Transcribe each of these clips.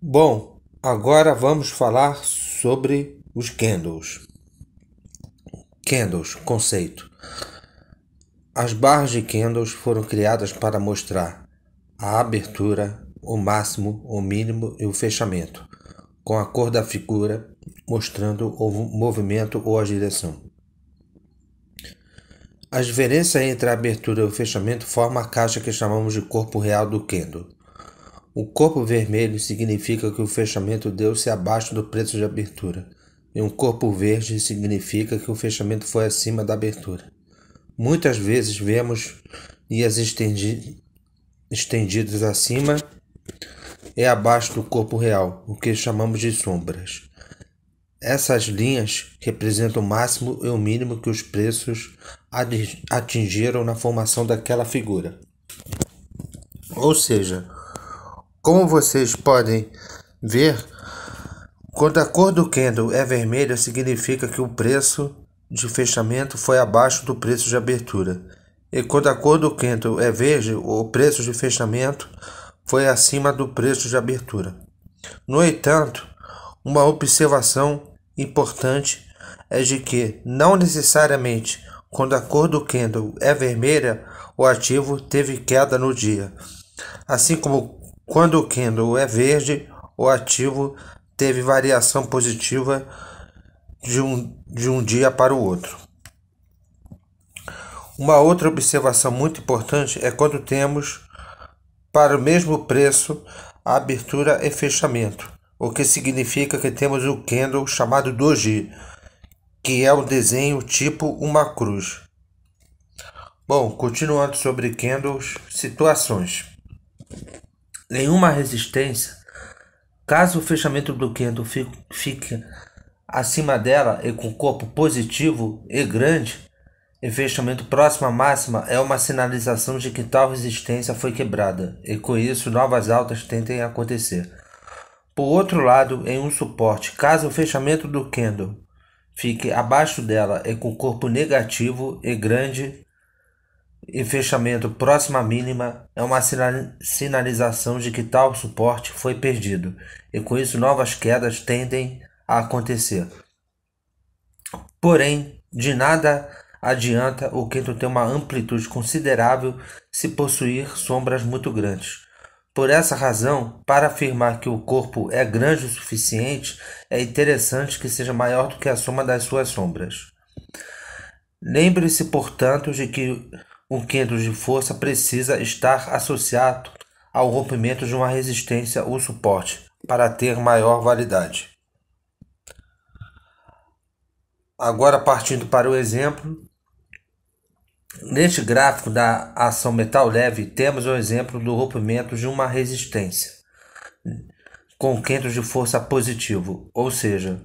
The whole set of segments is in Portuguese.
Bom, agora vamos falar sobre os candles. Candles, conceito. As barras de candles foram criadas para mostrar a abertura, o máximo, o mínimo e o fechamento, com a cor da figura mostrando o movimento ou a direção. A diferença entre a abertura e o fechamento forma a caixa que chamamos de corpo real do candle. O corpo vermelho significa que o fechamento deu-se abaixo do preço de abertura, e um corpo verde significa que o fechamento foi acima da abertura. Muitas vezes vemos linhas estendidas acima e abaixo do corpo real, o que chamamos de sombras. Essas linhas representam o máximo e o mínimo que os preços atingiram na formação daquela figura. Ou seja, como vocês podem ver, quando a cor do candle é vermelha, significa que o preço de fechamento foi abaixo do preço de abertura. E quando a cor do candle é verde, o preço de fechamento foi acima do preço de abertura. No entanto, uma observação importante é de que não necessariamente quando a cor do candle é vermelha, o ativo teve queda no dia. Assim como quando o candle é verde, o ativo teve variação positiva de um dia para o outro. Uma outra observação muito importante é quando temos para o mesmo preço a abertura e fechamento, o que significa que temos o candle chamado doji, que é um desenho tipo uma cruz. Bom, continuando sobre candles, situações. Nenhuma resistência, caso o fechamento do candle fique acima dela e com corpo positivo e grande, e fechamento próximo à máxima, é uma sinalização de que tal resistência foi quebrada, e com isso novas altas tendem a acontecer. Por outro lado, em um suporte, caso o fechamento do candle fique abaixo dela e com corpo negativo e grande, e fechamento próximo à mínima, é uma sinalização de que tal suporte foi perdido, e com isso novas quedas tendem a acontecer. Porém, de nada adianta o candle ter uma amplitude considerável se possuir sombras muito grandes. Por essa razão, para afirmar que o corpo é grande o suficiente, é interessante que seja maior do que a soma das suas sombras. Lembre-se, portanto, de que um candle de força precisa estar associado ao rompimento de uma resistência ou suporte para ter maior validade. Agora, partindo para o exemplo, neste gráfico da ação metal leve, temos o exemplo do rompimento de uma resistência com candle de força positivo, ou seja,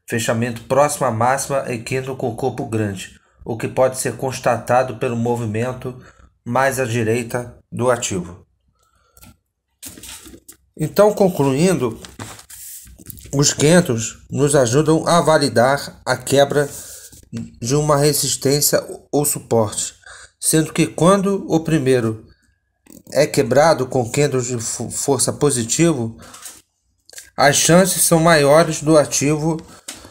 fechamento próximo à máxima e candle com corpo grande, o que pode ser constatado pelo movimento mais à direita do ativo. Então, concluindo, os candles nos ajudam a validar a quebra de uma resistência ou suporte, sendo que quando o primeiro é quebrado com candles de força positivo, as chances são maiores do ativo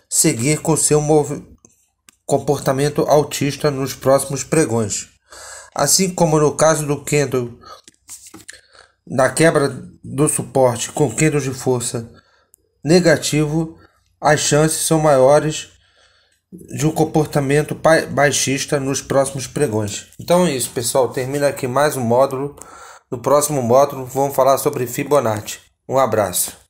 seguir com seu comportamento altista nos próximos pregões. Assim como no caso do candle, na quebra do suporte com candle de força negativo, as chances são maiores de um comportamento baixista nos próximos pregões. Então é isso, pessoal. Termina aqui mais um módulo. No próximo módulo vamos falar sobre Fibonacci. Um abraço.